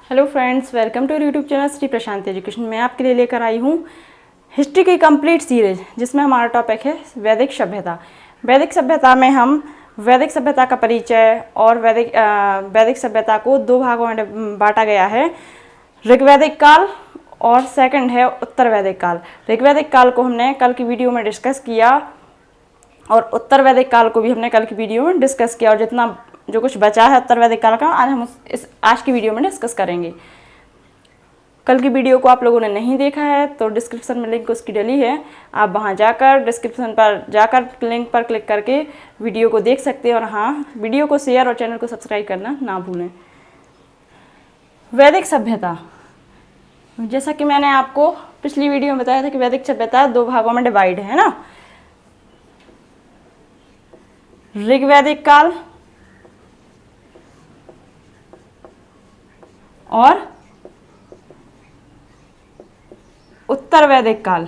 Hello friends, welcome to YouTube channel Shri Prashanti education. मैं आपके लिए लेकर आई हूँ हिस्ट्री की कंप्लीट सीरीज, जिसमें हमारा टॉपिक है वैदिक सभ्यता। वैदिक सभ्यता में हम वैदिक सभ्यता का परिचय और वैदिक सभ्यता को दो भागों में बांटा गया है, ऋग्वैदिक काल और सेकंड है उत्तर वैदिक काल। ऋग्वैदिक काल को हमने कल की वीडियो में डिस्कस किया और उत्तर वैदिक काल को भी हमने कल की वीडियो में डिस्कस किया, और जितना जो कुछ बचा है उत्तर वैदिक काल का आज हम आज की वीडियो में डिस्कस करेंगे। कल की वीडियो को आप लोगों ने नहीं देखा है तो डिस्क्रिप्शन में लिंक उसकी डली है, आप वहां जाकर डिस्क्रिप्शन पर जाकर लिंक पर क्लिक करके वीडियो को देख सकते हैं। और हाँ, वीडियो को शेयर और चैनल को सब्सक्राइब करना ना भूलें। वैदिक सभ्यता, जैसा कि मैंने आपको पिछली वीडियो में बताया था कि वैदिक सभ्यता दो भागों में डिवाइड है ना, ऋग्वैदिक काल और उत्तर वैदिक काल।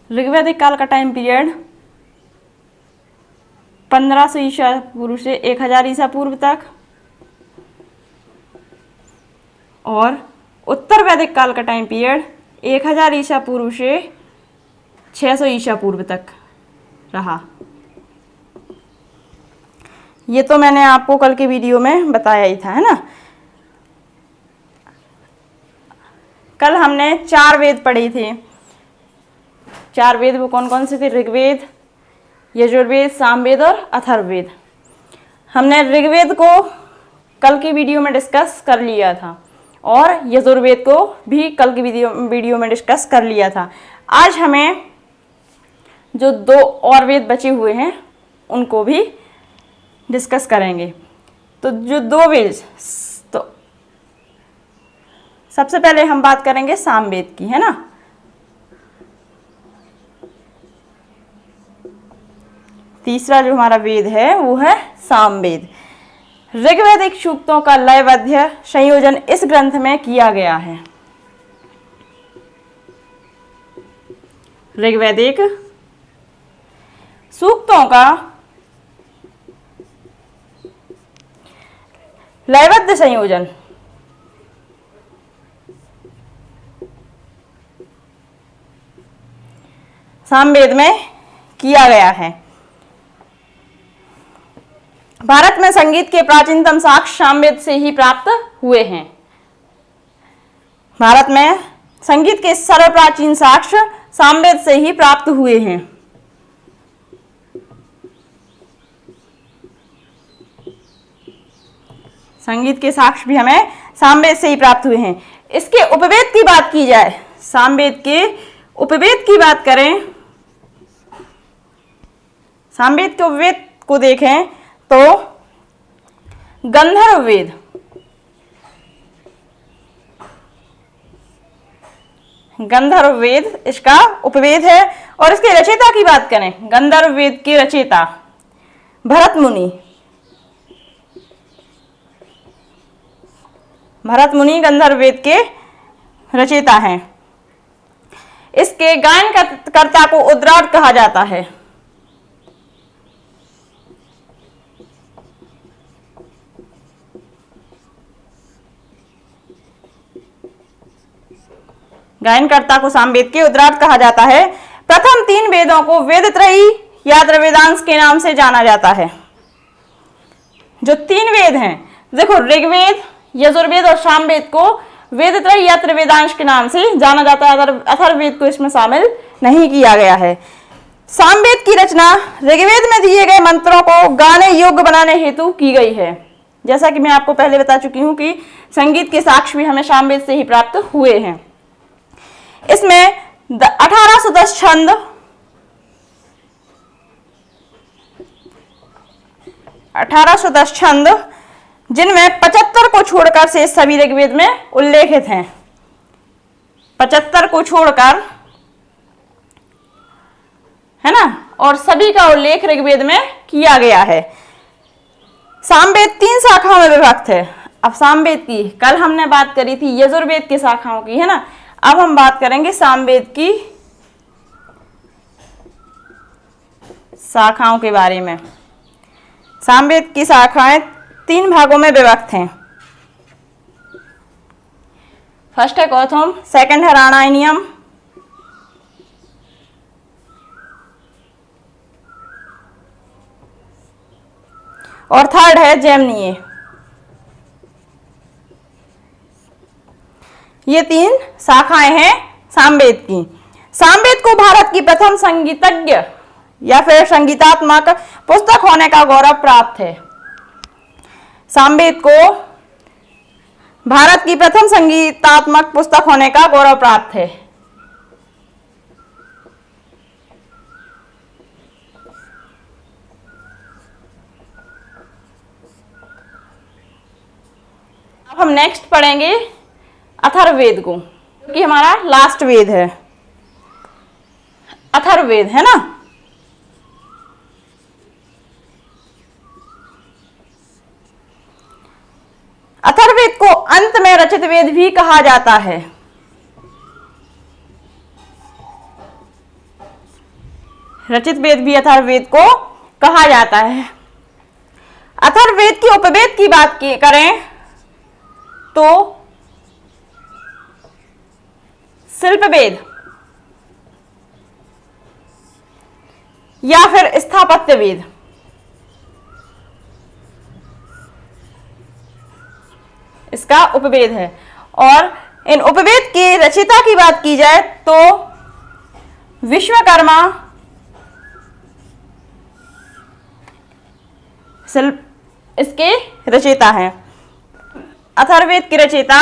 ऋग्वैदिक काल का टाइम पीरियड 1500 ईसा पूर्व से 1000 ईसा पूर्व तक, और उत्तर वैदिक काल का टाइम पीरियड 1000 ईसा पूर्व से 600 ईसा पूर्व तक रहा। ये तो मैंने आपको कल के वीडियो में बताया ही था, है ना। कल हमने 4 वेद पढ़े थे। 4 वेद वो कौन कौन से थे? ऋग्वेद, यजुर्वेद, सामवेद और अथर्ववेद। हमने ऋग्वेद को कल की वीडियो में डिस्कस कर लिया था और यजुर्वेद को भी कल की वीडियो में डिस्कस कर लिया था। आज हमें जो 2 और वेद बचे हुए हैं उनको भी डिस्कस करेंगे। तो जो 2 वेद, तो सबसे पहले हम बात करेंगे सामवेद की, है ना। तीसरा जो हमारा वेद है वो है सामवेद। ऋग्वैदिक सूक्तों का लयबद्ध संयोजन इस ग्रंथ में किया गया है। ऋग्वैदिक सूक्तों का लयबद्ध संयोजन सामवेद में किया गया है। भारत में संगीत के प्राचीनतम साक्ष्य सामवेद से ही प्राप्त हुए हैं। भारत में संगीत के सर्वप्राचीन साक्ष्य सामवेद से ही प्राप्त हुए हैं। संगीत के साक्ष्य भी हमें सामवेद से ही प्राप्त हुए हैं। इसके उपवेद की बात की जाए, सामवेद के उपवेद की बात करें, सामवेद के उपवेद को देखें तो गंधर्व वेद, गंधर्व वेद इसका उपवेद है। और इसके रचयिता की बात करें, गंधर्व वेद के रचयिता भरत मुनि, भरत मुनि गंधर्व वेद के रचयिता हैं। इसके गायन कर्ता को उद्राट कहा जाता है। गायनकर्ता को सामवेद के उद्राट कहा जाता है। प्रथम 3 वेदों को वेदत्रयी या त्रैवेदांश के नाम से जाना जाता है। जो 3 वेद हैं, देखो ऋग्वेद, यजुर्वेद और सामवेद को वेदत्रयी या त्रैवेदांश के नाम से जाना जाता है। अथर्ववेद को इसमें शामिल नहीं किया गया है। सामवेद की रचना ऋग्वेद में दिए गए मंत्रों को गाने योग्य बनाने हेतु की गई है। जैसा कि मैं आपको पहले बता चुकी हूं कि संगीत के साक्ष्य भी हमें सामवेद से ही प्राप्त हुए हैं। इसमें 1810 छंद, 1810 छंद, जिनमें 75 को छोड़कर से सभी ऋग्वेद में उल्लेखित हैं। 75 को छोड़कर, है ना, और सभी का उल्लेख ऋग्वेद में किया गया है। सामवेद 3 शाखाओं में विभक्त है। अब सामवेद की कल हमने बात करी थी यजुर्वेद की शाखाओं की, है ना। अब हम बात करेंगे सामवेद की शाखाओं के बारे में। सामवेद की शाखाएं 3 भागों में विभक्त हैं। फर्स्ट है कौथुम, सेकंड है राणायनियम, और थर्ड है जैमिनीय। ये 3 शाखाएं हैं सामवेद की। सामवेद को भारत की प्रथम संगीतज्ञ या फिर संगीतात्मक पुस्तक होने का गौरव प्राप्त है। सामवेद को भारत की प्रथम संगीतात्मक पुस्तक होने का गौरव प्राप्त है। अब हम नेक्स्ट पढ़ेंगे अथर्ववेद को, क्योंकि हमारा लास्ट वेद है अथर्ववेद, है ना। अथर्ववेद को अंत में रचित वेद भी कहा जाता है। रचित वेद भी अथर्ववेद को कहा जाता है। अथर्ववेद की उपवेद की बात करें तो शिल्पवेद या फिर स्थापत्य वेद, इसका उपवेद है। और इन उपवेद के रचयिता की बात की जाए तो विश्वकर्मा इसके रचयिता हैं। अथर्ववेद के रचयिता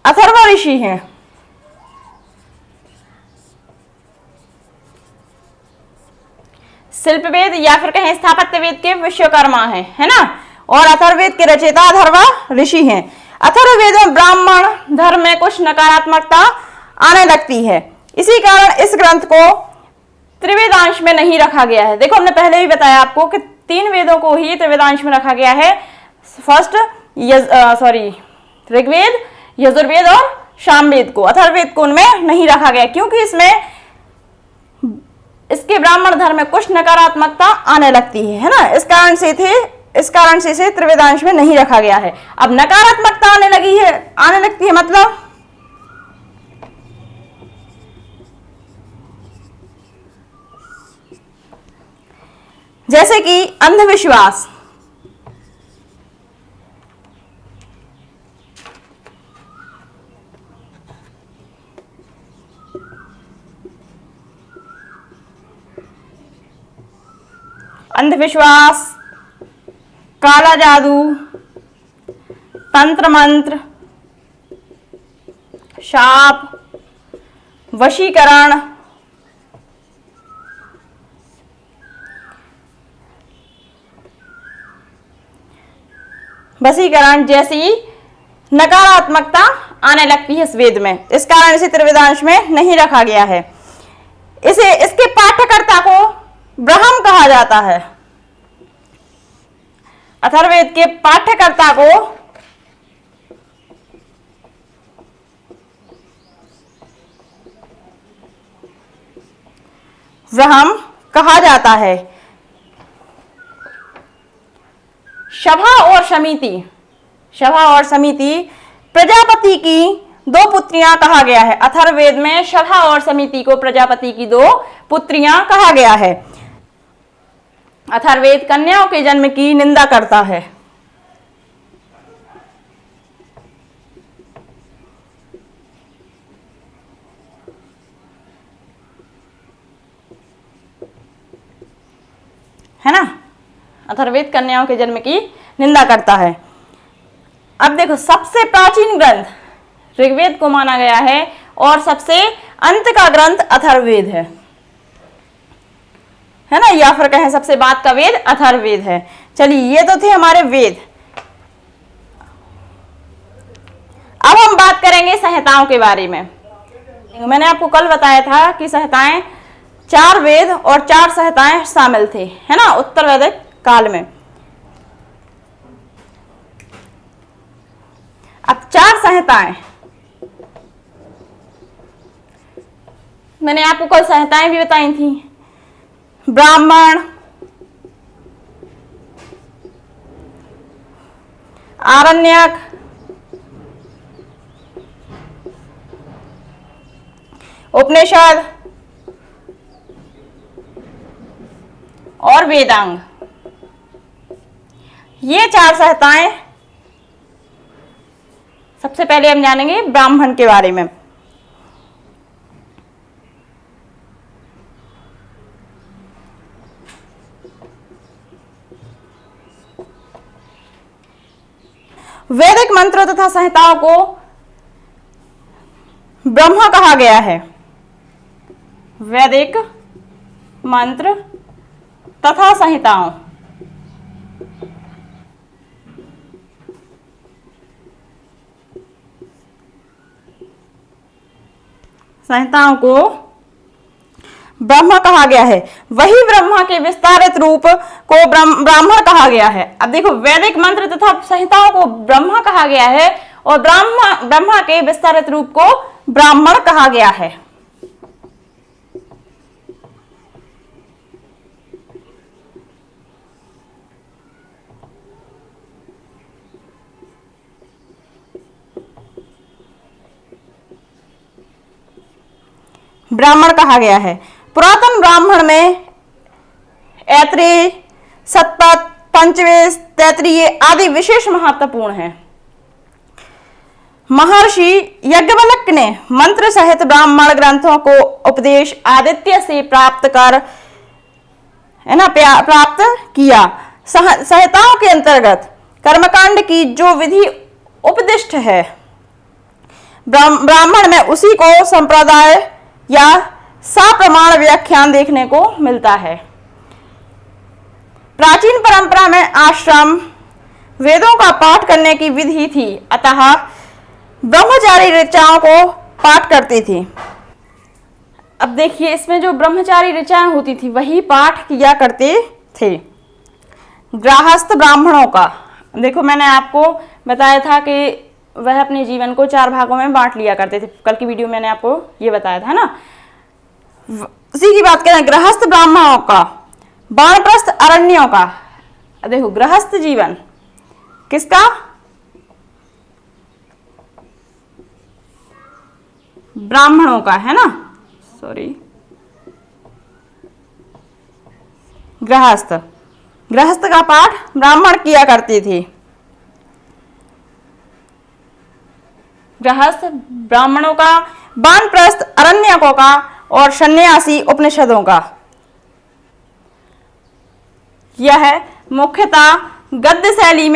अथर्व ऋषि हैं। शिल्पवेद या फिर कहें स्थापत्य वेद के विश्वकर्मा हैं, है ना। और अथर्ववेद के रचयिता अथर्व ऋषि हैं। अथर्ववेद में ब्राह्मण धर्म में कुछ नकारात्मकता आने लगती है। इसी कारण इस ग्रंथ को त्रिवेदांश में नहीं रखा गया है। देखो, हमने पहले भी बताया आपको कि 3 वेदों को ही त्रिवेदांश में रखा गया है। फर्स्ट ऋग्वेद, यजुर्वेद और सामवेद को। अथर्ववेद को उनमें नहीं रखा गया क्योंकि इसके ब्राह्मण धर्म में कुछ नकारात्मकता आने लगती है ना। इस कारण से इसे त्रिवेदांश में नहीं रखा गया है। अब नकारात्मकता आने लगती है मतलब जैसे कि अंधविश्वास, काला जादू, तंत्र मंत्र, शाप, वशीकरण, जैसी नकारात्मकता आने लगती है इस वेद में। इस कारण इसे त्रिवेदांश में नहीं रखा गया है। इसके पाठ्यकर्ता को ब्रह्म कहा जाता है। अथर्ववेद के पाठ्यकर्ता को ब्रह्म कहा जाता है। शभा और समिति प्रजापति की 2 पुत्रियां कहा गया है। अथर्ववेद में शभा और समिति को प्रजापति की 2 पुत्रियां कहा गया है। अथर्ववेद कन्याओं के जन्म की निंदा करता है। है ना। अथर्ववेद कन्याओं के जन्म की निंदा करता है। अब देखो, सबसे प्राचीन ग्रंथ ऋग्वेद को माना गया है और सबसे अंत का ग्रंथ अथर्ववेद है ना। या फिर कहें सबसे बाद का वेद अथर्ववेद है। चलिए, ये तो थे हमारे वेद। अब हम बात करेंगे संहिताओं के बारे में। मैंने आपको कल बताया था कि संहिताएं 4 वेद और 4 संहिताएं शामिल थे, है ना, उत्तर वैदिक काल में। अब 4 संहिताएं, मैंने आपको कल संहिताएं भी बताई थी। ब्राह्मण, आरण्यक, उपनिषद और वेदांग, ये 4 संहिताएं। सबसे पहले हम जानेंगे ब्राह्मण के बारे में। वैदिक मंत्रों तथा संहिताओं को ब्रह्म कहा गया है। वैदिक मंत्र तथा संहिताओं को ब्रह्म कहा गया है। वही ब्रह्मा के विस्तारित रूप को ब्राह्मण कहा गया है। अब देखो, वैदिक मंत्र तथा संहिताओं को ब्रह्मा कहा गया है और ब्रह्मा के विस्तारित रूप को ब्राह्मण कहा गया है। ब्राह्मण कहा गया है। पुरातन ब्राह्मण में ऐत्रेय, सतपथ, पंचवेश, तैत्तिरीय आदि विशेष महत्वपूर्ण हैं। महर्षि याज्ञवल्क्य ने मंत्र सहित ब्राह्मण ग्रंथों को उपदेश आदित्य से प्राप्त किया। संहिताओं के अंतर्गत कर्मकांड की जो विधि उपदिष्ट है, ब्राह्मण में उसी को संप्रदाय या सप्रमाण व्याख्यान देखने को मिलता है। प्राचीन परंपरा में आश्रम वेदों का पाठ करने की विधि थी, अतः ब्रह्मचारी ऋचाओं को पाठ करती थी। अब देखिए, इसमें जो ब्रह्मचारी ऋचाएं होती थी वही पाठ किया करते थे। गृहस्थ ब्राह्मणों का, देखो मैंने आपको बताया था कि वह अपने जीवन को 4 भागों में बांट लिया करते थे। कल की वीडियो में मैंने आपको ये बताया था ना। उसी की बात करें, गृहस्थ ब्राह्मणों का, वानप्रस्थ अरण्यों का। देखो, गृहस्थ जीवन किसका? ब्राह्मणों का, है ना। सॉरी, गृहस्थ का पाठ ब्राह्मण किया करती थी। गृहस्थ ब्राह्मणों का, वानप्रस्थ अरण्यकों का और सन्यासी उपनिषदों का। यह मुख्यतः गद्य शैली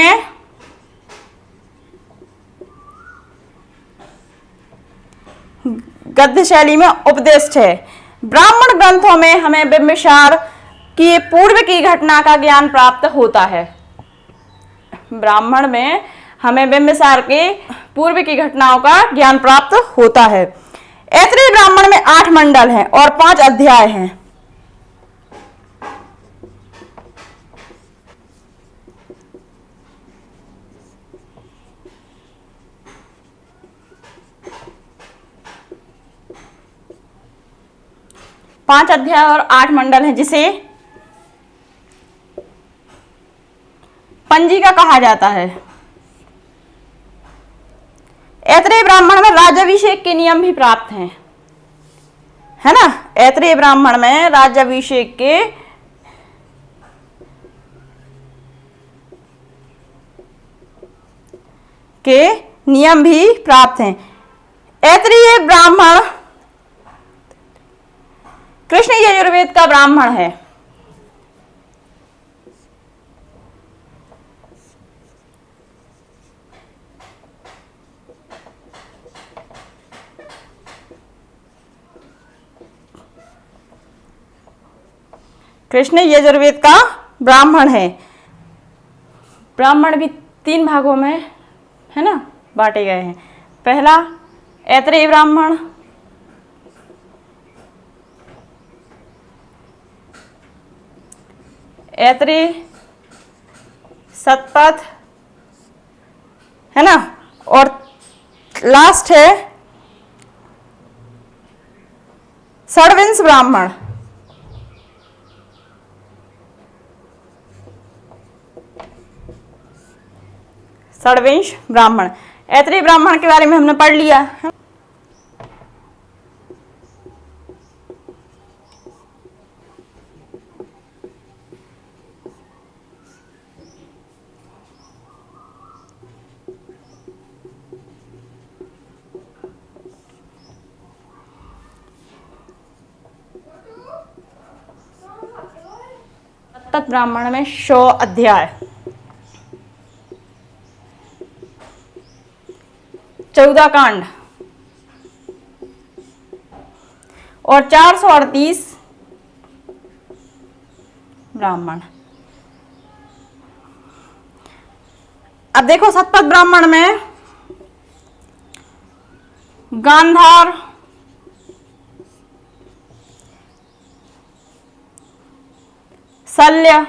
में उपदिष्ट है। ब्राह्मण ग्रंथों में हमें बिंबिसार की पूर्व की घटना का ज्ञान प्राप्त होता है। ब्राह्मण में हमें बिंबिसार के पूर्व की घटनाओं का ज्ञान प्राप्त होता है। ऐत्रेय ब्राह्मण में 8 मंडल हैं और 5 अध्याय हैं। पांच अध्याय और 8 मंडल हैं, जिसे पंजिका कहा जाता है। ऐत्रेय ब्राह्मण में राज्याभिषेक के नियम भी प्राप्त हैं, है ना। ऐत्रेय ब्राह्मण में राज्याभिषेक के नियम भी प्राप्त हैं। ऐत्रेय ब्राह्मण कृष्ण यजुर्वेद का ब्राह्मण है। कृष्ण यजुर्वेद का ब्राह्मण है। ब्राह्मण भी 3 भागों में, है ना, बांटे गए हैं। पहला ऐत्रेय ब्राह्मण, ऐत्रेय, सतपथ, है ना, और लास्ट है षड्विंश ब्राह्मण। षड्विंश ब्राह्मण। ऐतरेय ब्राह्मण के बारे में हमने पढ़ लिया है। सतत ब्राह्मण में 100 अध्याय, 14 कांड और 438 ब्राह्मण। अब देखो सतपथ ब्राह्मण में गांधार, शल्य,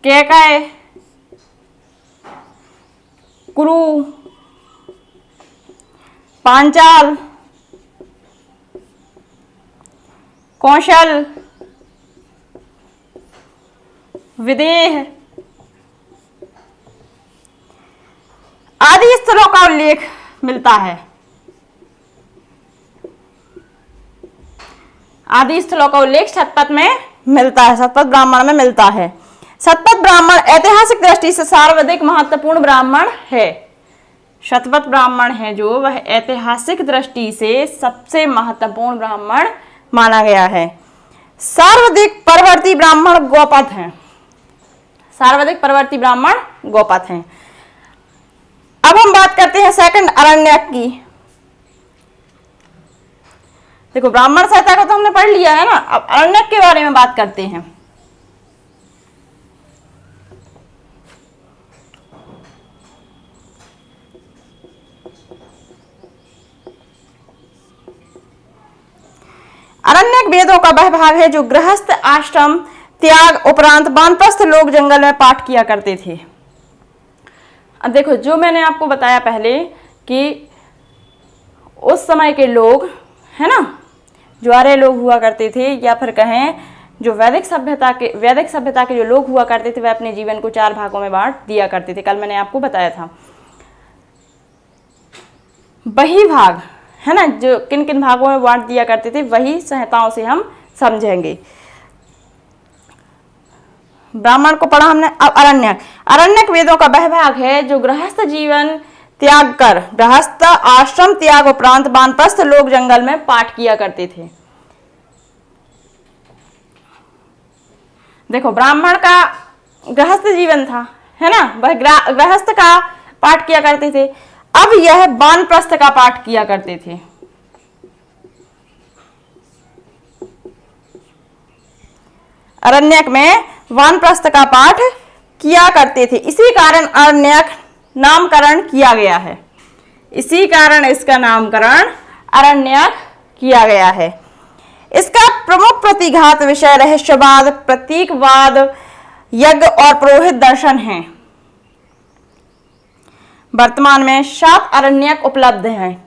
कैकय, कुरु, पांचाल, कौशल, विदेह आदि स्थलों का उल्लेख मिलता है। आदि स्थलों का उल्लेख शतपथ में मिलता है, शतपथ ब्राह्मण में मिलता है। शतपथ ब्राह्मण ऐतिहासिक दृष्टि से सर्वाधिक महत्वपूर्ण ब्राह्मण है। शतपथ ब्राह्मण है जो वह ऐतिहासिक दृष्टि से सबसे महत्वपूर्ण ब्राह्मण माना गया है। सर्वाधिक परवर्ती ब्राह्मण गौपथ हैं। सर्वाधिक परवर्ती ब्राह्मण गौपथ हैं। अब हम बात करते हैं सेकंड अरण्यक की। देखो ब्राह्मण संहिता को तो हमने पढ़ लिया है ना, अब अरण्यक के बारे में बात करते हैं। अरण्यक वेदों का वह भाग है जो गृहस्थ आश्रम त्याग उपरांत वानप्रस्थ लोग जंगल में पाठ किया करते थे। अब देखो जो मैंने आपको बताया पहले कि उस समय के लोग है ना, जो आर्य लोग हुआ करते थे या फिर कहें जो वैदिक सभ्यता के जो लोग हुआ करते थे वह अपने जीवन को 4 भागों में बांट दिया करते थे। कल मैंने आपको बताया था। वही भाग है ना जो किन किन भागों में बांट दिया करते थे वही संहिताओं से हम समझेंगे। ब्राह्मण को पढ़ा हमने। अब अरण्यक। अरण्यक वेदों का वह भाग है जो गृहस्थ जीवन त्याग कर गृहस्थ आश्रम त्याग उपरांत वानप्रस्थ लोग जंगल में पाठ किया करते थे। देखो ब्राह्मण का गृहस्थ जीवन था है ना, वह गृहस्थ का पाठ किया करते थे। अब यह वानप्रस्थ का पाठ किया करते थे। अरण्यक में वानप्रस्थ का पाठ किया करते थे। इसी कारण अरण्यक नामकरण किया गया है। इसी कारण इसका नामकरण अरण्यक किया गया है। इसका प्रमुख प्रतिघात विषय रहस्यवाद, प्रतीकवाद, यज्ञ और पुरोहित दर्शन हैं। वर्तमान में 7 अरण्यक उपलब्ध हैं।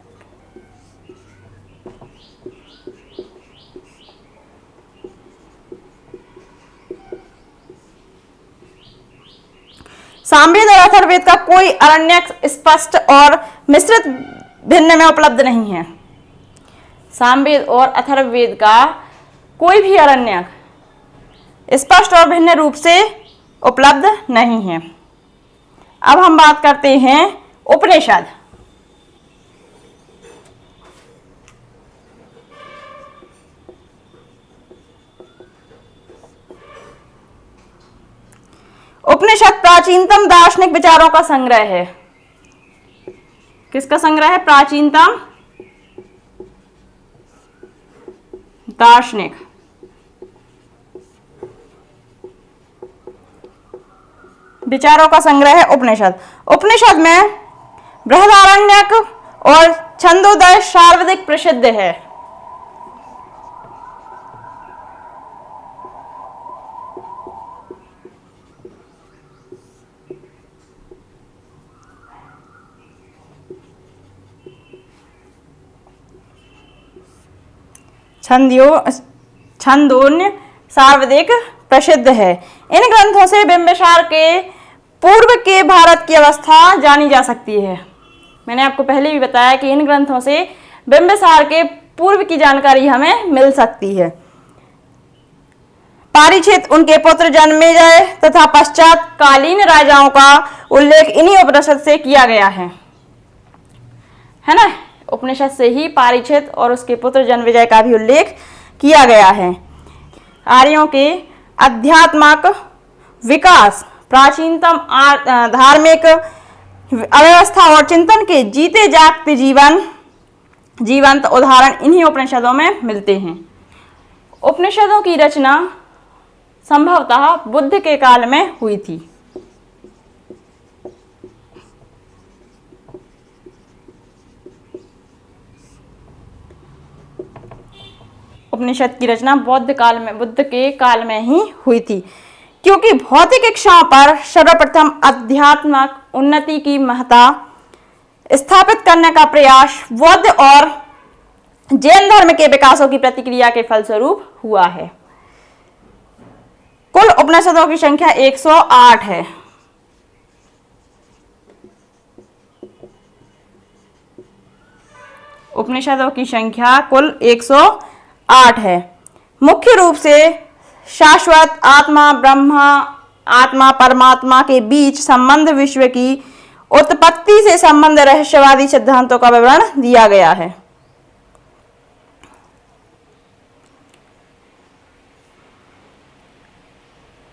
सामवेद और अथर्ववेद का कोई अरण्यक स्पष्ट और मिश्रित भिन्न में उपलब्ध नहीं है। सामवेद और अथर्ववेद का कोई भी अरण्यक स्पष्ट और भिन्न रूप से उपलब्ध नहीं है। अब हम बात करते हैं उपनिषद। उपनिषद प्राचीनतम दार्शनिक विचारों का संग्रह है। किसका संग्रह है? प्राचीनतम दार्शनिक विचारों का संग्रह है उपनिषद। उपनिषद में बृहदारण्यक और छंदोदय सर्वाधिक प्रसिद्ध है। छंदोन्य सर्वाधिक प्रसिद्ध है। इन ग्रंथों से बिंबिसार के पूर्व के भारत की अवस्था जानी जा सकती है। मैंने आपको पहले भी बताया कि इन ग्रंथों से बिंबिसार के पूर्व की जानकारी हमें मिल सकती है। पारीक्षित, उनके पुत्र जन्मेजय तथा पश्चात कालीन राजाओं का उल्लेख इन्हीं उपनिषद से किया गया है ना। उपनिषद से ही पारीक्षित और उसके पुत्र जन्मेजय का भी उल्लेख किया गया है। आर्यों के अध्यात्मक विकास, प्राचीनतम धार्मिक अव्यवस्था और चिंतन के जीते जागते जीवंत उदाहरण इन्हीं उपनिषदों में मिलते हैं। उपनिषदों की रचना संभवतः बुद्ध के काल में हुई थी। उपनिषद की रचना बुद्ध के काल में ही हुई थी, क्योंकि भौतिक इच्छाओं पर सर्वप्रथम अध्यात्मक उन्नति की महत्ता स्थापित करने का प्रयास बौद्ध और जैन धर्म के विकासों की प्रतिक्रिया के फलस्वरूप हुआ है। कुल उपनिषदों की संख्या 108 है। उपनिषदों की संख्या कुल 108 है। मुख्य रूप से शाश्वत आत्मा, ब्रह्मा, आत्मा परमात्मा के बीच संबंध, विश्व की उत्पत्ति से संबंध, रहस्यवादी सिद्धांतों का विवरण दिया गया है।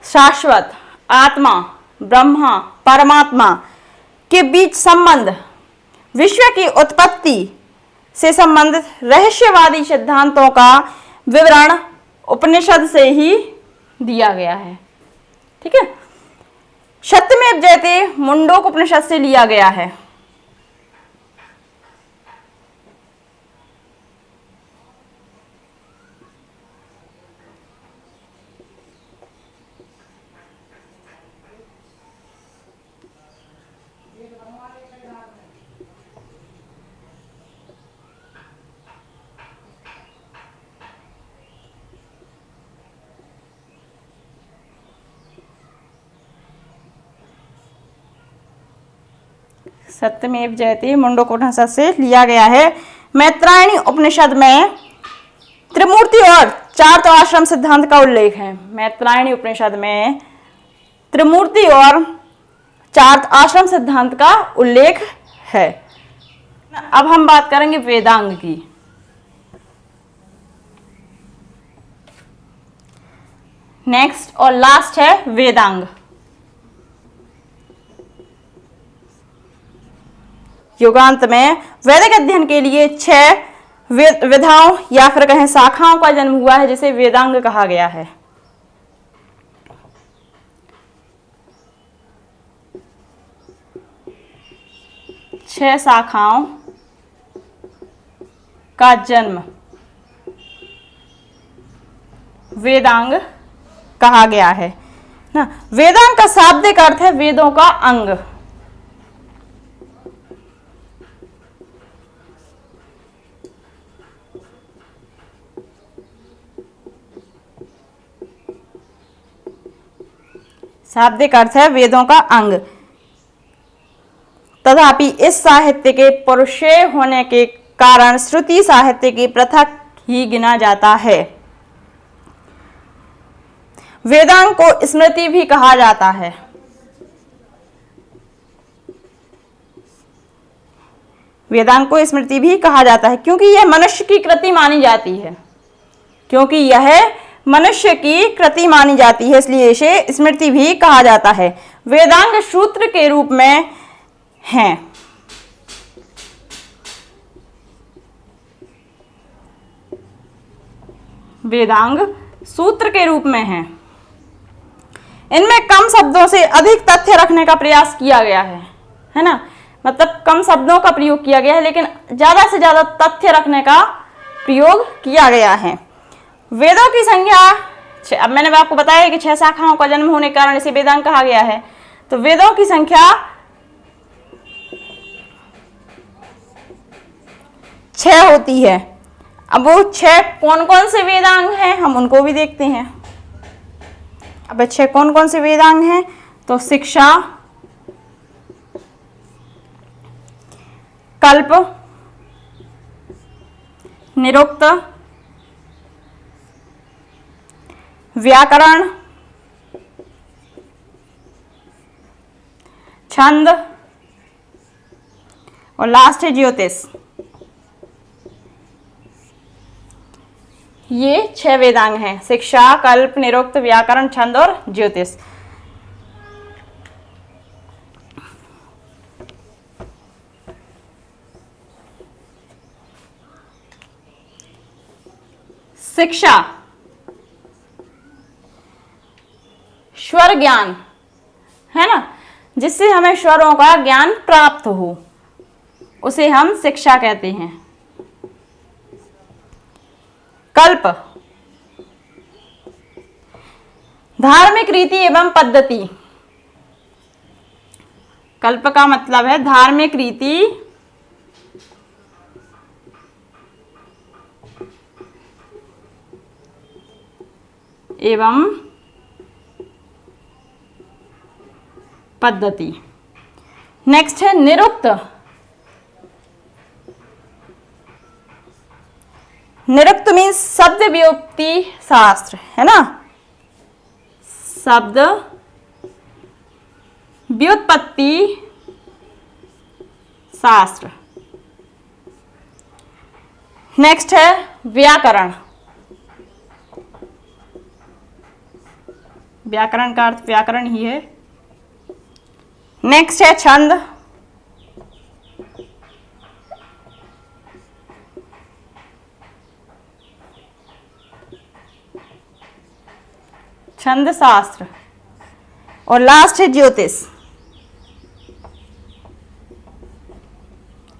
शाश्वत आत्मा, ब्रह्मा, परमात्मा के बीच संबंध, विश्व की उत्पत्ति से संबंधित रहस्यवादी सिद्धांतों का विवरण उपनिषद से ही दिया गया है। ठीक है। सत्यमेव जयते मुंडोक उपनिषद से लिया गया है। सत्यमेव जयते मुंडोक उपनिषद से लिया गया है। मैत्रायणी उपनिषद में त्रिमूर्ति और चार आश्रम सिद्धांत का उल्लेख है। मैत्रायणी उपनिषद में त्रिमूर्ति और चार आश्रम सिद्धांत का उल्लेख है। अब हम बात करेंगे वेदांग की। नेक्स्ट और लास्ट है वेदांग। युगांत में वैदिक अध्ययन के लिए 6 विधाओं या फिर कहें शाखाओं का जन्म हुआ है, जिसे वेदांग कहा गया है। छह शाखाओं का जन्म वेदांग कहा गया है ना। वेदांग का शाब्दिक अर्थ है वेदों का अंग। शाब्दिक अर्थ है वेदों का अंग। तथापि इस साहित्य के पौरुषेय होने के कारण श्रुति साहित्य की पृथक ही गिना जाता है। वेदांग को स्मृति भी कहा जाता है। वेदांग को स्मृति भी कहा जाता है क्योंकि यह मनुष्य की कृति मानी जाती है। क्योंकि यह मनुष्य की कृति मानी जाती है, इसलिए इसे स्मृति भी कहा जाता है। वेदांग सूत्र के रूप में हैं। वेदांग सूत्र के रूप में हैं। इनमें कम शब्दों से अधिक तथ्य रखने का प्रयास किया गया है ना। मतलब कम शब्दों का प्रयोग किया गया है, लेकिन ज्यादा से ज्यादा तथ्य रखने का प्रयोग किया गया है। वेदों की संख्या, अब मैंने आपको बताया कि 6 शाखाओं का जन्म होने के कारण इसे वेदांग कहा गया है। तो वेदों की संख्या 6 होती है। अब वो 6 कौन कौन से वेदांग हैं, हम उनको भी देखते हैं। अब अच्छे कौन कौन से वेदांग हैं? तो शिक्षा, कल्प, निरुक्त, व्याकरण, छंद और लास्ट है ज्योतिष। ये 6 वेदांग हैं, शिक्षा, कल्प, निरुक्त, व्याकरण, छंद और ज्योतिष। शिक्षा, स्वर ज्ञान है ना, जिससे हमें स्वरों का ज्ञान प्राप्त हो, उसे हम शिक्षा कहते हैं। कल्प, धार्मिक रीति एवं पद्धति। कल्प का मतलब है धार्मिक रीति एवं पद्धति। नेक्स्ट है निरुक्त। निरुक्त मीन्स शब्द व्युत्पत्ति शास्त्र है ना, शब्द व्युत्पत्ति शास्त्र। नेक्स्ट है व्याकरण। व्याकरण का अर्थ व्याकरण ही है। नेक्स्ट है छंद। छंद शास्त्र। और लास्ट है ज्योतिष,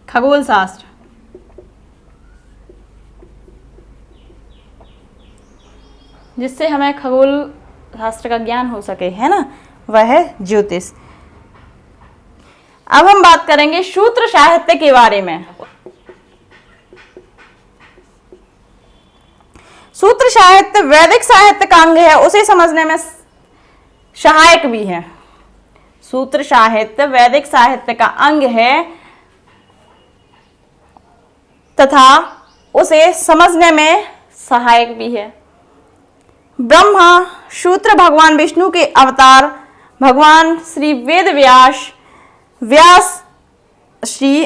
खगोल शास्त्र। जिससे हमें खगोल शास्त्र का ज्ञान हो सके, है ना, वह है ज्योतिष। अब हम बात करेंगे सूत्र साहित्य के बारे में। सूत्र साहित्य वैदिक साहित्य का अंग है, उसे समझने में सहायक भी है। सूत्र साहित्य वैदिक साहित्य का अंग है तथा उसे समझने में सहायक भी है। ब्रह्मा सूत्र भगवान विष्णु के अवतार भगवान श्री वेद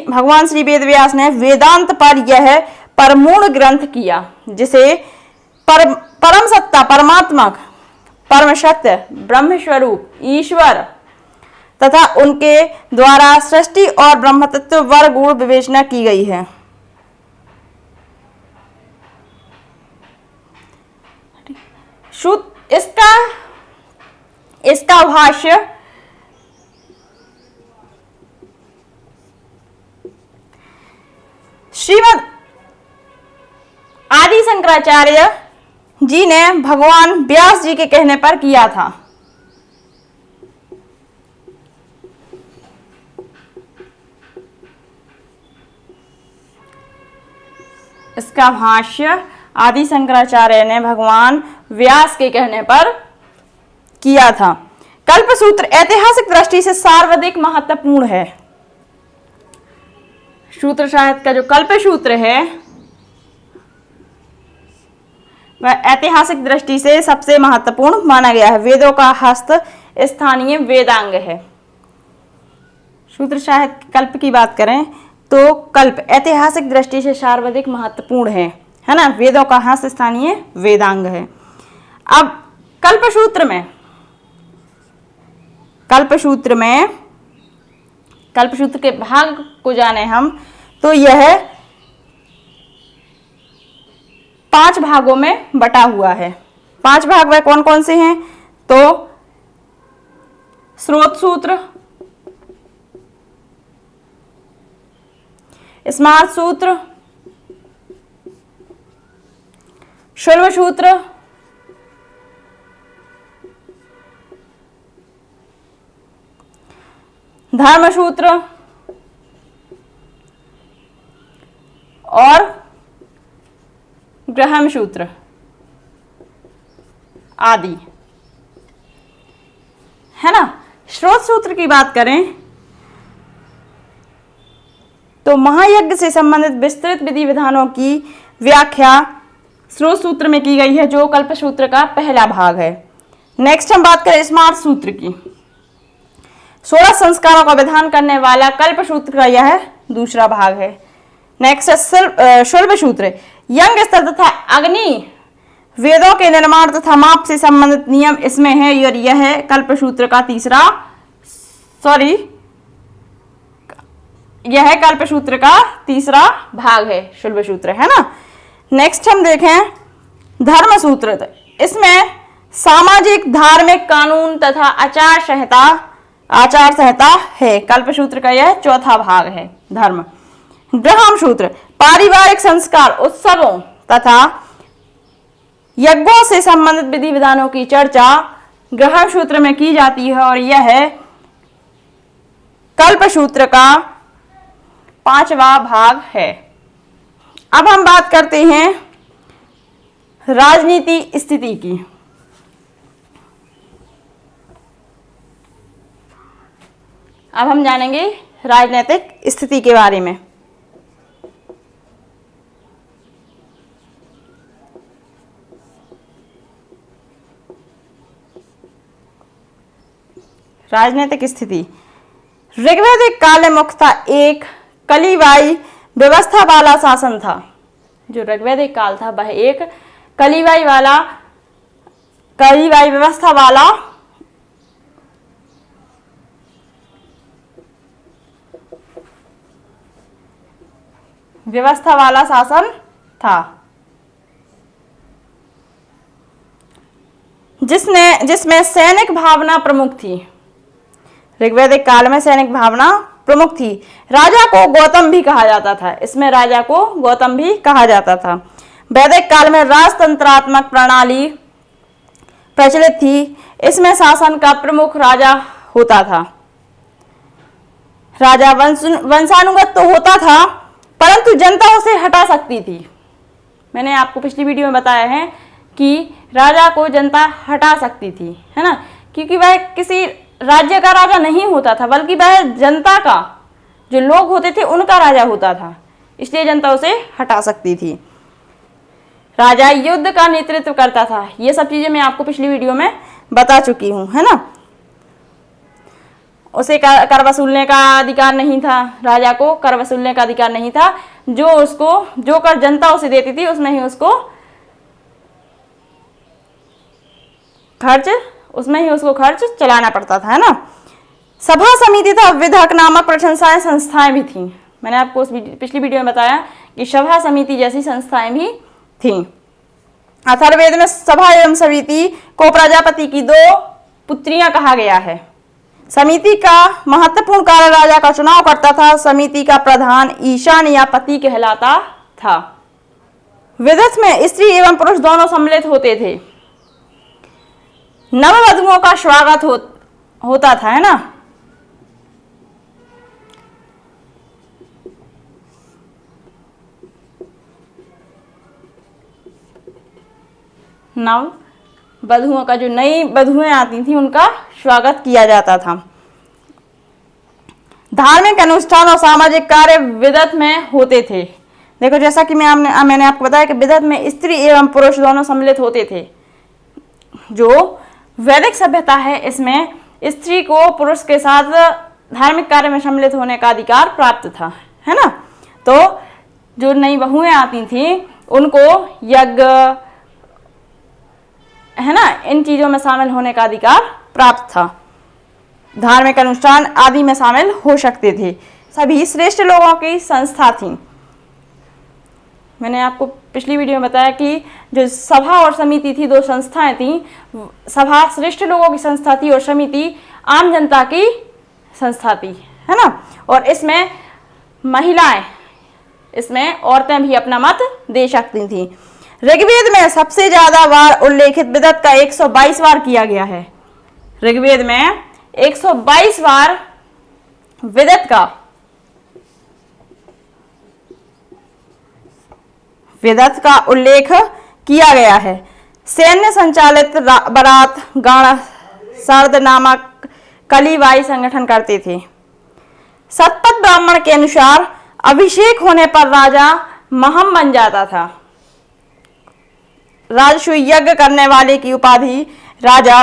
भगवान श्री वेद व्यास ने वेदांत पर यह परमूर्ण ग्रंथ किया, जिसे परम सत्ता, परमात्मक, परम सत्य, ब्रह्म स्वरूप, ईश्वर तथा उनके द्वारा सृष्टि और ब्रह्म तत्व वर्ग गुण विवेचना की गई है। इसका भाष्य श्रीमद् आदि शंकराचार्य जी ने भगवान व्यास जी के कहने पर किया था। इसका भाष्य आदि शंकराचार्य ने भगवान व्यास के कहने पर किया था। कल्पसूत्र ऐतिहासिक दृष्टि से सर्वाधिक महत्वपूर्ण है। सूत्र साहित्य का जो कल्पसूत्र है वह ऐतिहासिक दृष्टि से सबसे महत्वपूर्ण माना गया है। वेदों का हस्त स्थानीय वेदांग है। सूत्र साहित्य कल्प की बात करें तो कल्प ऐतिहासिक दृष्टि से सर्वाधिक महत्वपूर्ण है ना, वेदों का हस्त स्थानीय वेदांग है। अब कल्पसूत्र के भाग को जाने हम तो यह 5 भागों में बटा हुआ है। 5 भाग वह कौन कौन से हैं? तो स्रोत सूत्र, स्मार्त सूत्र, शुल्ब सूत्र, धर्म सूत्र और ग्रहम सूत्र आदि। है ना। स्रोत सूत्र की बात करें तो महायज्ञ से संबंधित विस्तृत विधि विधानों की व्याख्या स्रोत सूत्र में की गई है, जो कल्प सूत्र का पहला भाग है। नेक्स्ट हम बात करें स्मार्ट सूत्र की। 16 संस्कारों का विधान करने वाला कल्प सूत्र का यह दूसरा भाग है। नेक्स्ट है शुल्ब सूत्र। यज्ञ स्तर तथा अग्नि वेदों के निर्माण तथा माप से संबंधित नियम इसमें है, और यह है कल्प सूत्र का यह है कल्प सूत्र का तीसरा भाग है, शुल्ब सूत्र, है ना। नेक्स्ट हम देखें धर्म सूत्र। इसमें सामाजिक धार्मिक कानून तथा आचार संहिता है। कल्प सूत्र का यह चौथा भाग है, धर्म। ग्रहम सूत्र पारिवारिक संस्कार, उत्सवों तथा यज्ञों से संबंधित विधि विधानों की चर्चा ग्रहम सूत्र में की जाती है, और यह है कल्प सूत्र का पांचवा भाग है। अब हम बात करते हैं राजनीति स्थिति की। अब हम जानेंगे राजनीतिक स्थिति के बारे में। राजनीतिक स्थिति ऋग्वैदिक काल में मुख्यतः एक कलिवाई व्यवस्था वाला शासन था। जो ऋग्वैदिक काल था वह एक कलिवाई व्यवस्था वाला शासन था, जिसमें सैनिक भावना प्रमुख थी। ऋग्वैदिक काल में सैनिक भावना प्रमुख थी। राजा को गौतम भी कहा जाता था। इसमें राजा को गौतम भी कहा जाता था। वैदिक काल में राजतंत्रात्मक प्रणाली प्रचलित थी। इसमें शासन का प्रमुख राजा होता था। राजा वंशानुगत तो होता था, परंतु जनता उसे हटा सकती थी। मैंने आपको पिछली वीडियो में बताया है कि राजा को जनता हटा सकती थी, है ना, क्योंकि वह किसी राज्य का राजा नहीं होता था, बल्कि वह जनता का, जो लोग होते थे उनका राजा होता था, इसलिए जनता उसे हटा सकती थी। राजा युद्ध का नेतृत्व करता था। ये सब चीजें मैं आपको पिछली वीडियो में बता चुकी हूं, है ना। उसे कर वसूलने का अधिकार नहीं था। राजा को कर वसूलने का अधिकार नहीं था। जो कर जनता उसे देती थी उसमें ही उसको खर्च चलाना पड़ता था, है ना। सभा समिति तथा विधक नामक प्रशंसाएं संस्थाएं भी थीं। मैंने आपको पिछली वीडियो में बताया कि सभा समिति जैसी संस्थाएं भी थीं। अथर्ववेद में सभा एवं समिति को प्रजापति की 2 पुत्रियां कहा गया है। समिति का महत्वपूर्ण कार्य राजा का चुनाव करता था। समिति का प्रधान ईशान या पति कहलाता था। विदथ में स्त्री एवं पुरुष दोनों सम्मिलित होते थे। नववधुओं का स्वागत होता था, है ना। नव वधुओं का, जो नई वधुएं आती थी, उनका स्वागत किया जाता था। धार्मिक अनुष्ठान और सामाजिक कार्य विदथ में होते थे। देखो, जैसा कि मैंने आपको बताया कि विदथ में स्त्री एवं पुरुष दोनों सम्मिलित होते थे। जो वैदिक सभ्यता है, इसमें स्त्री को पुरुष के साथ धार्मिक कार्य में सम्मिलित होने का अधिकार प्राप्त था, है ना। तो जो नई बहुएं आती थी उनको यज्ञ, है ना, इन चीजों में शामिल होने का अधिकार प्राप्त था। धार्मिक अनुष्ठान आदि में शामिल हो सकते थे। सभी श्रेष्ठ लोगों की संस्था थी। मैंने आपको पिछली वीडियो में बताया कि जो सभा और समिति थी, 2 संस्थाएं थी। सभा श्रेष्ठ लोगों की संस्था थी और समिति आम जनता की संस्था थी, है ना। और इसमें महिलाएं, इसमें औरतें भी अपना मत दे सकती थी। ऋग्वेद में सबसे ज्यादा बार उल्लेखित विदथ का 122 बार किया गया है। ऋग्वेद में 122 बार विदथ का उल्लेख किया गया है। सैन्य संचालित बारात, गाड़ा शरद नामक कलीबाई संगठन करते थे। शतपथ ब्राह्मण के अनुसार अभिषेक होने पर राजा महम बन जाता था। राजसूय यज्ञ करने वाले की उपाधि राजा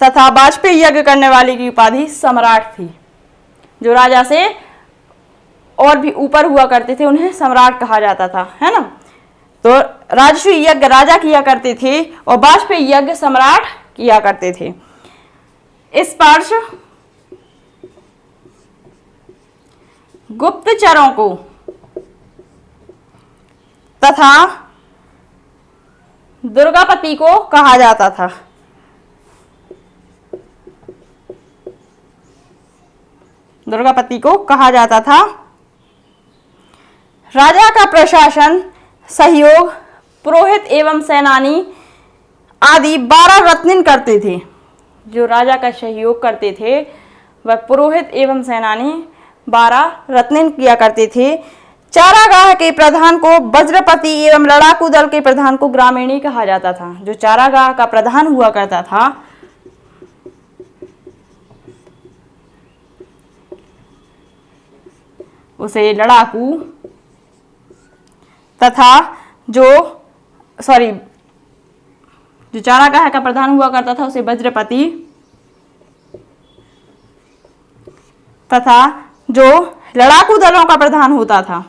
तथा वाजपेयी यज्ञ करने वाले की उपाधि सम्राट थी। जो राजा से और भी ऊपर हुआ करते थे उन्हें सम्राट कहा जाता था, है ना। तो राजसूय यज्ञ राजा किया करते थे और वाजपेयी यज्ञ सम्राट किया करते थे। स्पर्श गुप्तचरों को तथा दुर्गापति को कहा जाता था। दुर्गापति को कहा जाता था। राजा का प्रशासन, सहयोग, पुरोहित एवं सेनानी आदि 12 रत्निन करते थे। जो राजा का सहयोग करते थे वह पुरोहित एवं सेनानी 12 रत्निन किया करते थे। चारागाह के प्रधान को वज्रपति एवं लड़ाकू दल के प्रधान को ग्रामीणी कहा जाता था। जो चारागाह का प्रधान हुआ करता था उसे लड़ाकू तथा जो चारागाह का प्रधान हुआ करता था उसे वज्रपति तथा जो लड़ाकू दलों का प्रधान होता था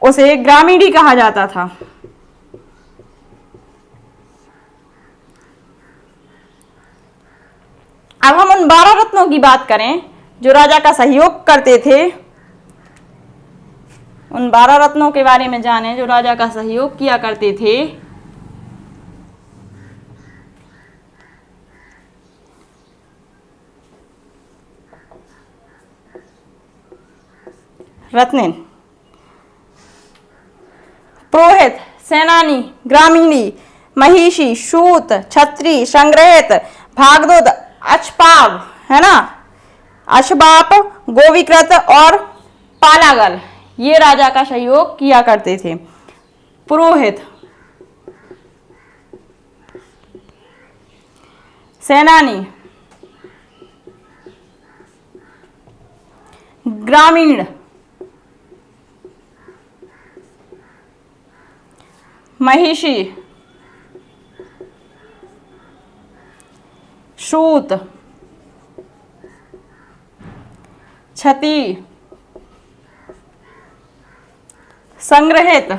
उसे ग्रामीणी कहा जाता था। अब हम उन 12 रत्नों की बात करें जो राजा का सहयोग करते थे। उन 12 रत्नों के बारे में जाने जो राजा का सहयोग किया करते थे। रत्निन पुरोहित, सेनानी, ग्रामीणी, महिषी, सूत, छत्री, संग्रहित, भागदूत, अक्षपाव, है ना, अक्षबाप, गोविकृत और पालागल ये राजा का सहयोग किया करते थे। पुरोहित, सेनानी, ग्रामीण, महिषी, सूत, छती, संग्रहित,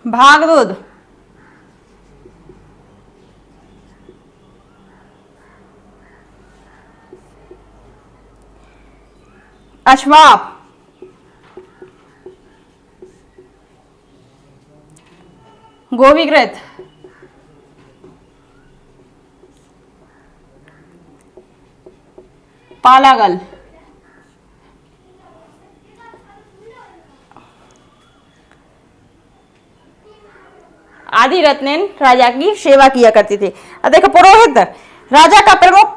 भागदूत, अश्वाप, गोविकृत, पालागल, आदि रत्निन राजा की सेवा किया करती थी। अब देखो पुरोहित राजा का प्रमुख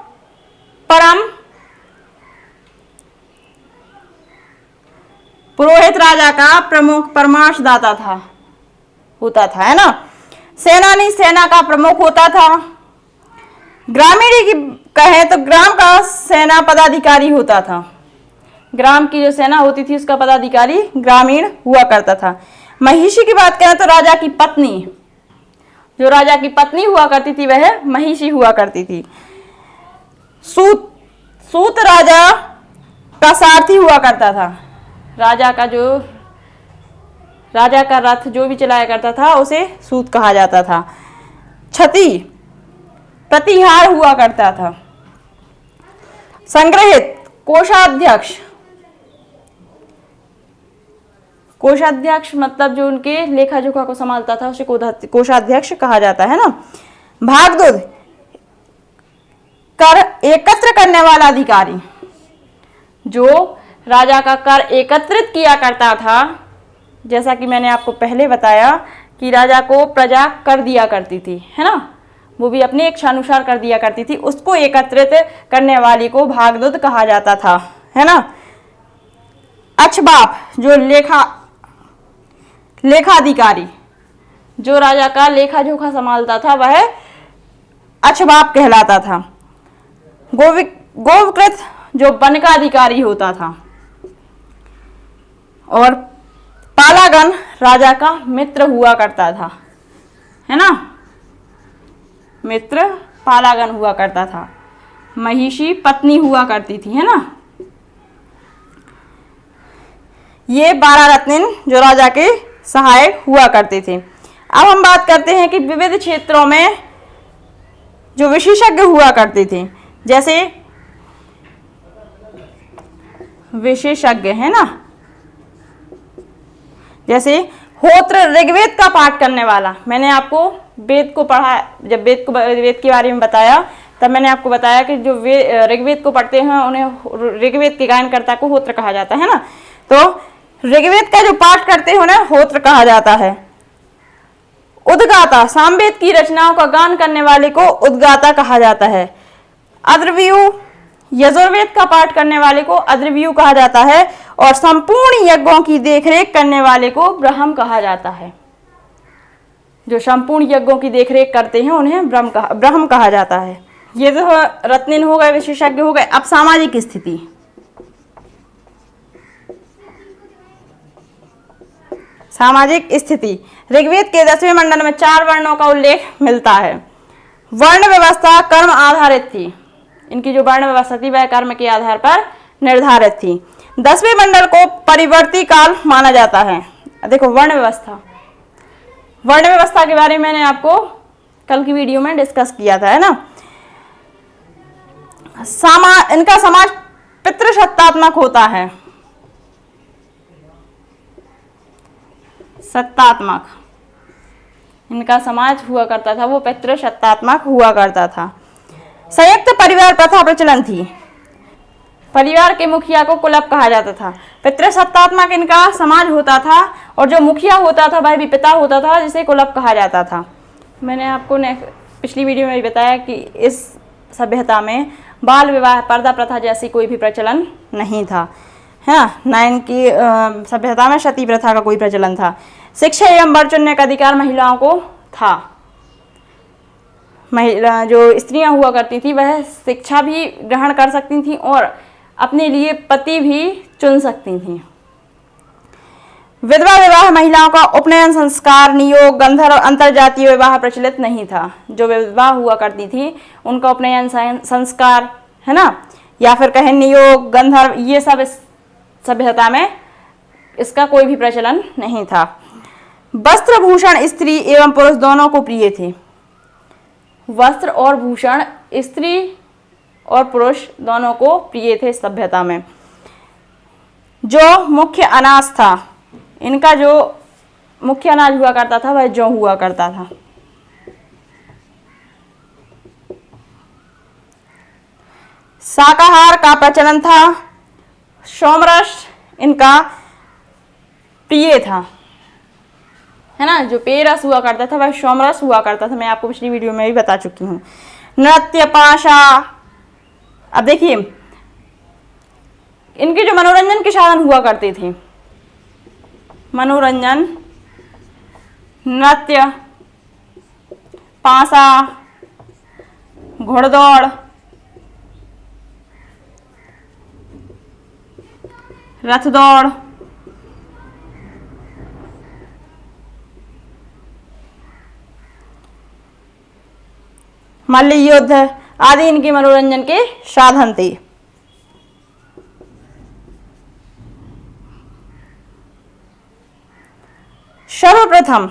पुरोहित राजा का प्रमुख परामर्शदाता होता था, है ना। सेनानी सेना का प्रमुख होता था। ग्रामीणी की कहे तो ग्राम का सेना पदाधिकारी होता था। ग्राम की जो सेना होती थी उसका पदाधिकारी ग्रामीण हुआ करता था। महिषी की बात करें तो राजा की पत्नी, जो राजा की पत्नी हुआ करती थी वह महिषी हुआ करती थी। सूत राजा का सारथी हुआ करता था। राजा का रथ जो भी चलाया करता था उसे सूत कहा जाता था। छती प्रतिहार हुआ करता था। संग्रहित कोषाध्यक्ष मतलब जो उनके लेखा जोखा को संभालता था उसे कोषाध्यक्ष कहा जाता है ना। भागदूत कर एकत्र करने वाला अधिकारी, जो राजा का कर एकत्रित किया करता था। जैसा कि मैंने आपको पहले बताया कि राजा को प्रजा कर दिया करती थी, है ना, वो भी अपने इच्छानुसार कर दिया करती थी, उसको एकत्रित करने वाली को भागदूत कहा जाता था। है ना। अच्छबाप जो लेखाधिकारी, जो राजा का लेखा जोखा संभालता था वह अच्छबाप कहलाता था। गोवकृत जो वन का अधिकारी होता था। और पालागन राजा का मित्र हुआ करता था, है ना, मित्र पालागन हुआ करता था। महिषी पत्नी हुआ करती थी, है ना। ये 12 रत्निन जो राजा के सहायक हुआ करते थे। अब हम बात करते हैं कि विविध क्षेत्रों में जो विशेषज्ञ हुआ करते थे, जैसे विशेषज्ञ, है ना, जैसे होत्र ऋग्वेद का पाठ करने वाला। मैंने आपको वेद को पढ़ा, जब वेद के बारे में बताया तब मैंने आपको बताया कि जो ऋग्वेद को पढ़ते हैं उन्हें ऋग्वेद के गायनकर्ता को होत्र कहा जाता है ना। तो ऋग्वेद का जो पाठ करते हैं उन्हें होत्र कहा जाता है। उद्गाता, सामवेद की रचनाओं का गान करने वाले को उद्गाता कहा जाता है। अद्रव्यु, यजुर्वेद का पाठ करने वाले को अद्रव्यु कहा जाता है। और संपूर्ण यज्ञों की देखरेख करने वाले को ब्रह्म कहा जाता है। जो संपूर्ण यज्ञों की देखरेख करते हैं उन्हें ब्रह्म कहा जाता है। ये तो रत्निन हो गए, विशेषज्ञ हो गए। अब सामाजिक स्थिति, सामाजिक स्थिति ऋग्वेद के 10वें मंडल में 4 वर्णों का उल्लेख मिलता है। वर्ण व्यवस्था कर्म आधारित थी। इनकी जो वर्ण व्यवस्था थी वह कर्म के आधार पर निर्धारित थी। 10वें मंडल को परिवर्ती काल माना जाता है। देखो वर्ण व्यवस्था, वर्ण व्यवस्था के बारे में मैंने आपको कल की वीडियो में डिस्कस किया था, है ना। इनका समाज पितृसत्तात्मक होता है, सत्तात्मक। इनका समाज हुआ करता था वो पितृसत्तात्मक हुआ करता था। संयुक्त परिवार प्रथा प्रचलन थी। परिवार के मुखिया को कुलप कहा जाता था। पितृसत्तात्मक इनका समाज होता था और जो मुखिया होता था वह भी पिता होता था, जिसे कुलप कहा जाता था। मैंने आपको पिछली वीडियो में भी बताया कि इस सभ्यता में बाल विवाह, पर्दा प्रथा जैसी कोई भी प्रचलन नहीं था, है ना। इनकी सभ्यता में सती प्रथा का कोई प्रचलन था। शिक्षा एवं वर चुनने का अधिकार महिलाओं को था। महिला जो स्त्रियां हुआ करती थी वह शिक्षा भी ग्रहण कर सकती थी और अपने लिए पति भी चुन सकती थी। विधवा विवाह, महिलाओं का उपनयन संस्कार, नियोग, गंधर्व, अंतरजातीय विवाह प्रचलित नहीं था। जो विधवा हुआ करती थी उनका उपनयन संस्कार, है ना, या फिर कहें नियोग, गंधर्व, ये सब इस सभ्यता में इसका कोई भी प्रचलन नहीं था। वस्त्र भूषण स्त्री एवं पुरुष दोनों को प्रिय थे। वस्त्र और भूषण स्त्री और पुरुष दोनों को प्रिय थे इस सभ्यता में। जो मुख्य अनाज था, इनका जो मुख्य अनाज हुआ करता था वह जौ हुआ करता था। शाकाहार का प्रचलन था। सोमरस इनका प्रिय था, है ना। जो पेय रस हुआ करता था वह सोमरस हुआ करता था। मैं आपको पिछली वीडियो में भी बता चुकी हूँ। नृत्य, पाशा। अब देखिए इनके जो मनोरंजन के साधन हुआ करते थे, मनोरंजन, नृत्य, पाशा, घोड़दौड़, रथ दौड़, मल्ल युद्ध आदि इनके मनोरंजन के साधन थे। सर्वप्रथम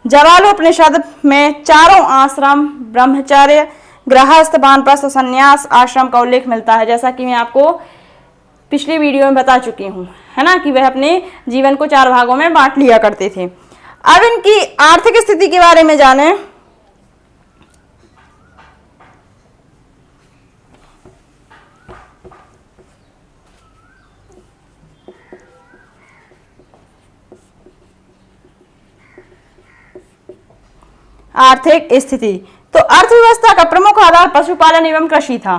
जवालोपनिषद में चारों आश्रम, ब्रह्मचर्य, गृहस्थ, वानप्रस्थ, संन्यास आश्रम का उल्लेख मिलता है। जैसा कि मैं आपको पिछली वीडियो में बता चुकी हूँ, है ना, कि वह अपने जीवन को 4 भागों में बांट लिया करते थे। अब इनकी आर्थिक स्थिति के बारे में जानें। आर्थिक स्थिति, तो अर्थव्यवस्था का प्रमुख आधार पशुपालन एवं कृषि था।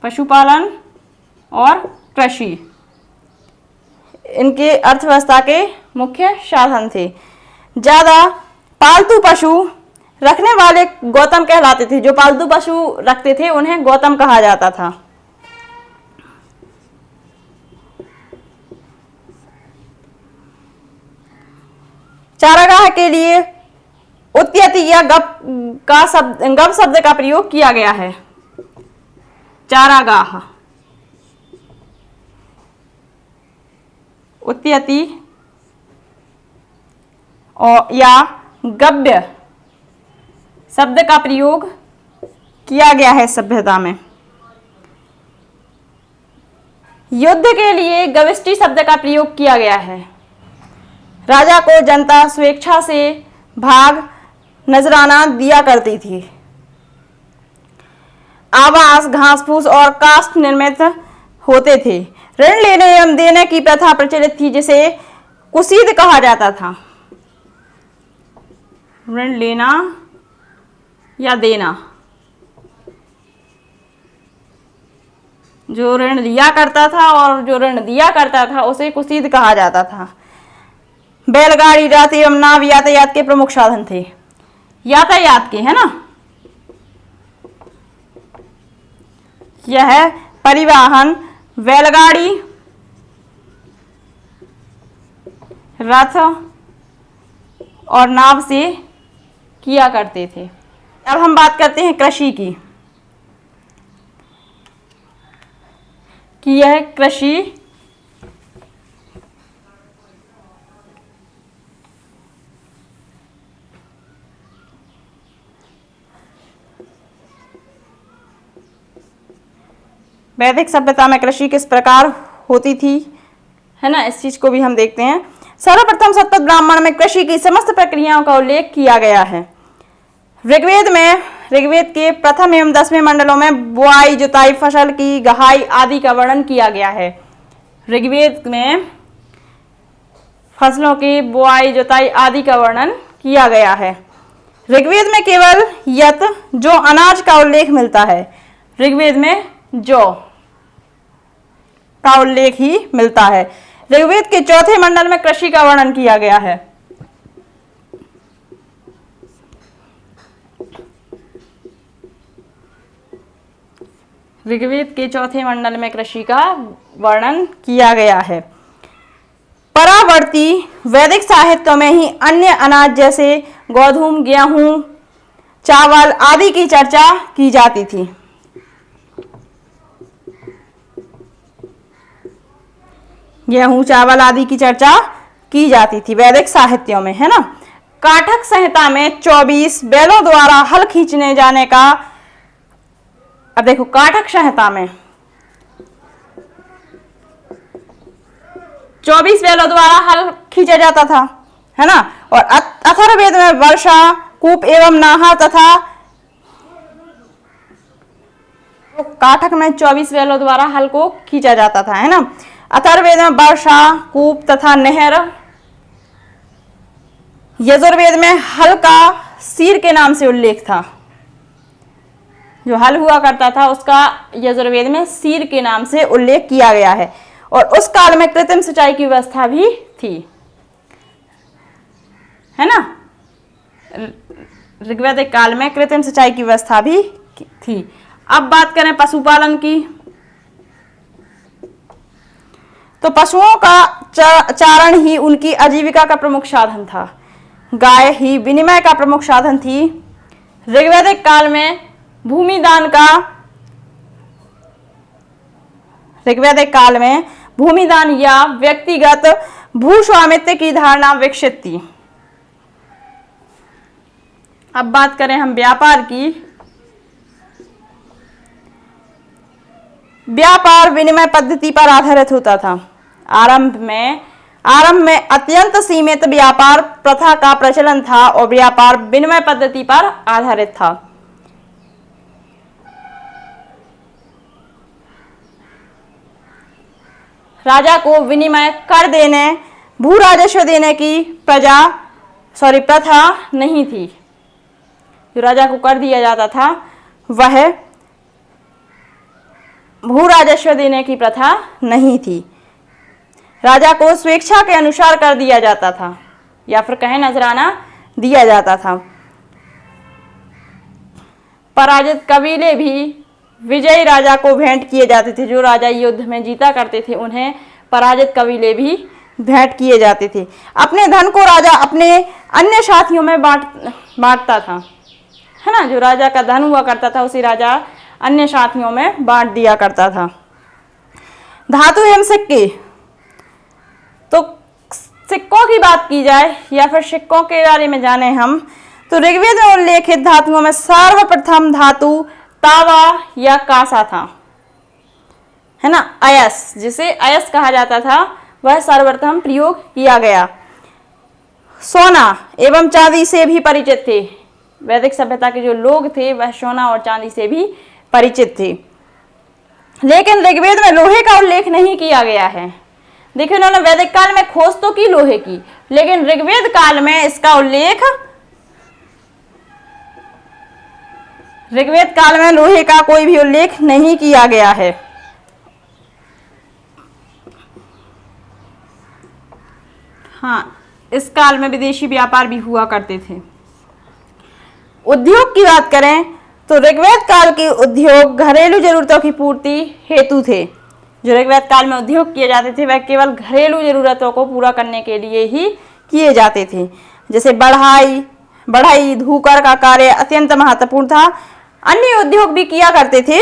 पशुपालन और कृषि इनके अर्थव्यवस्था के मुख्य साधन थे। ज़्यादा पालतू पशु रखने वाले गौतम कहलाते थे। जो पालतू पशु रखते थे उन्हें गौतम कहा जाता था। चारागाह के लिए उत्पत्ति या गप शब्द का प्रयोग किया गया है। चारागाह, उत्पत्ति और या गव्य शब्द का प्रयोग किया गया है सभ्यता में। युद्ध के लिए गविष्टि शब्द का प्रयोग किया गया है। राजा को जनता स्वेच्छा से भाग नजराना दिया करती थी। आवास घास फूस और काष्ठ निर्मित होते थे। ऋण लेने एवं देने की प्रथा प्रचलित थी जिसे कुसीद कहा जाता था। ऋण लेना या देना, जो ऋण लिया करता था और जो ऋण दिया करता था उसे कुसीद कहा जाता था। बैलगाड़ी, रथ एवं नाव यातायात के प्रमुख साधन थे। यातायात के, है ना, यह परिवहन बैलगाड़ी, रथ और नाव से किया करते थे। अब हम बात करते हैं कृषि की कि यह कृषि वैदिक सभ्यता में कृषि किस प्रकार होती थी, है ना, इस चीज को भी हम देखते हैं। सर्वप्रथम शतपथ ब्राह्मण में कृषि की समस्त प्रक्रियाओं का उल्लेख किया गया है। ऋग्वेद के प्रथम एवं 10वें मंडलों में बुआई, जुताई, फसल की गहाई आदि का वर्णन किया गया है। ऋग्वेद में फसलों की बुआई, जुताई आदि का वर्णन किया गया है। ऋग्वेद में केवल यत, जो अनाज का उल्लेख मिलता है। ऋग्वेद में जौ का उल्लेख ही मिलता है। ऋग्वेद के चौथे मंडल में कृषि का वर्णन किया गया है। ऋग्वेद के चौथे मंडल में कृषि का वर्णन किया गया है। परावर्ती वैदिक साहित्य में ही अन्य अनाज जैसे गोधूम, गेहूं, चावल आदि की चर्चा की जाती थी। गेहूं, चावल आदि की चर्चा की जाती थी वैदिक साहित्यों में, है ना। काठक संहिता में 24 बैलों द्वारा हल खींचने जाने का, अब देखो काठक संहिता में 24 बैलों द्वारा हल खींचा जाता था, है ना। और अथर्ववेद में वर्षा, कूप एवं नाहा तथा काठक में 24 बैलों द्वारा हल को खींचा जाता था, है ना। अथर्ववेद में वर्षा, कूप तथा नहर। यजुर्वेद में हल का सीर के नाम से उल्लेख था। जो हल हुआ करता था उसका यजुर्वेद में सीर के नाम से उल्लेख किया गया है। और उस काल में कृत्रिम सिंचाई की व्यवस्था भी थी, है ना। ऋग्वैदिक काल में कृत्रिम सिंचाई की व्यवस्था भी थी। अब बात करें पशुपालन की, तो पशुओं का चारण ही उनकी आजीविका का प्रमुख साधन था। गाय ही विनिमय का प्रमुख साधन थी। ऋग्वैदिक काल में भूमिदान या व्यक्तिगत भूस्वामित्व की धारणा विकसित थी। अब बात करें हम व्यापार की। व्यापार विनिमय पद्धति पर आधारित होता था। आरंभ में अत्यंत सीमित व्यापार प्रथा का प्रचलन था और व्यापार विनिमय पद्धति पर आधारित था। राजा को विनिमय कर देने, भू राजस्व देने की प्रथा नहीं थी। जो राजा को कर दिया जाता था वह भू राजस्व देने की प्रथा नहीं थी। राजा को स्वेच्छा के अनुसार कर दिया जाता था या फिर कहें नजराना दिया जाता था। पराजित कबीले भी विजयी राजा को भेंट किए जाते थे। जो राजा युद्ध में जीता करते थे उन्हें पराजित कबीले भी भेंट किए जाते थे। अपने धन को राजा अपने अन्य साथियों में बांटता था, है ना। जो राजा का धन हुआ करता था उसी राजा अन्य साथियों में बांट दिया करता था। धातु एवं सिक्के, तो सिक्कों की बात की जाए या फिर सिक्कों के बारे में जाने हम, तो ऋग्वेद में उल्लेखित धातुओं में सर्वप्रथम धातु तावा या कांसा था, है ना। अयस, जिसे अयस कहा जाता था, वह सर्वप्रथम प्रयोग किया गया। सोना एवं चांदी से भी परिचित थे। वैदिक सभ्यता के जो लोग थे वह सोना और चांदी से भी परिचित थे। लेकिन ऋग्वेद में लोहे का उल्लेख नहीं किया गया है। देखिए, उन्होंने वैदिक काल में खोज तो की लोहे की, लेकिन ऋग्वेद काल में इसका उल्लेख, ऋग्वेद काल में लोहे का कोई भी उल्लेख नहीं किया गया है। हाँ, इस काल में विदेशी व्यापार भी हुआ करते थे। उद्योग की बात करें तो ऋग्वेद काल के उद्योग घरेलू जरूरतों की पूर्ति हेतु थे। जो ऋग्वेद काल में उद्योग किए जाते थे वह केवल घरेलू जरूरतों को पूरा करने के लिए ही किए जाते थे। जैसे बढ़ाई धूकर का कार्य अत्यंत महत्वपूर्ण था। अन्य उद्योग भी किया करते थे,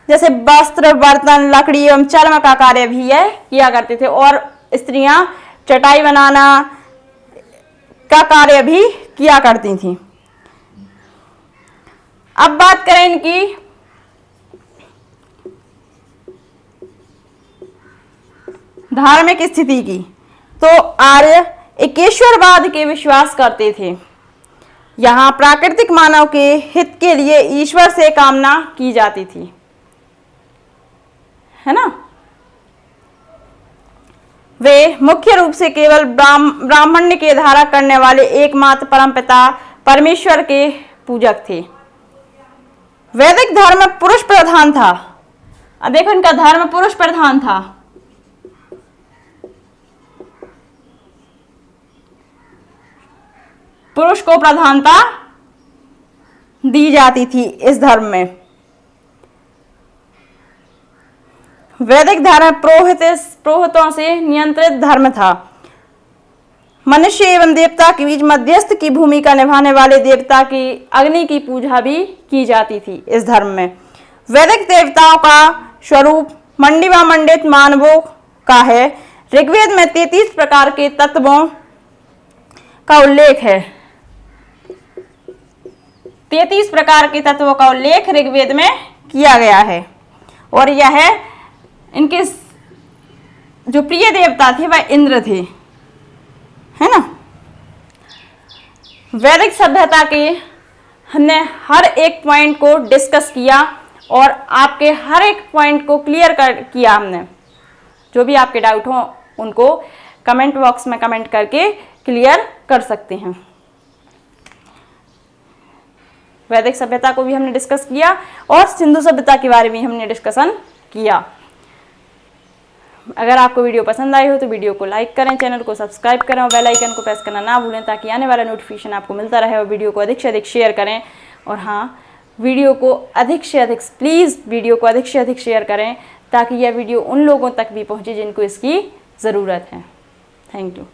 जैसे वस्त्र, बर्तन, लकड़ी एवं चर्म का कार्य भी यह किया करते थे। और स्त्रियां चटाई बनाना का कार्य भी किया करती थी। अब बात करें इनकी धार्मिक स्थिति की, तो आर्य एकेश्वरवाद के विश्वास करते थे। यहाँ प्राकृतिक मानव के हित के लिए ईश्वर से कामना की जाती थी, है ना। वे मुख्य रूप से केवल ब्राह्मण्य के धारा करने वाले एकमात्र परमपिता परमेश्वर के पूजक थे। वैदिक धर्म पुरुष प्रधान था। अब देखो, इनका धर्म पुरुष प्रधान था। पुरुष को प्रधानता दी जाती थी इस धर्म में। वैदिक धर्म पुरोहितों से नियंत्रित धर्म था। मनुष्य एवं देवता के बीच मध्यस्थ की भूमिका निभाने वाले देवता की अग्नि की पूजा भी की जाती थी इस धर्म में। वैदिक देवताओं का स्वरूप मंडी व मंडित मानवों का है। ऋग्वेद में 33 प्रकार के तत्वों का उल्लेख है। 33 प्रकार के तत्वों का उल्लेख ऋग्वेद में किया गया है। और यह इनके जो प्रिय देवता थे वह इंद्र थे, है ना। वैदिक सभ्यता के हमने हर एक पॉइंट को डिस्कस किया और आपके हर एक पॉइंट को क्लियर किया हमने। जो भी आपके डाउट हो उनको कमेंट बॉक्स में कमेंट करके क्लियर कर सकते हैं। वैदिक सभ्यता को भी हमने डिस्कस किया और सिंधु सभ्यता के बारे में हमने डिस्कशन किया। अगर आपको वीडियो पसंद आई हो तो वीडियो को लाइक करें, चैनल को सब्सक्राइब करें और बेल आइकन को प्रेस करना ना भूलें ताकि आने वाला नोटिफिकेशन आपको मिलता रहे। और वीडियो को अधिक से अधिक शेयर करें। और हाँ, वीडियो को अधिक से अधिक प्लीज़ वीडियो को अधिक से अधिक शेयर करें ताकि यह वीडियो उन लोगों तक भी पहुँचे जिनको इसकी ज़रूरत है। Thank you.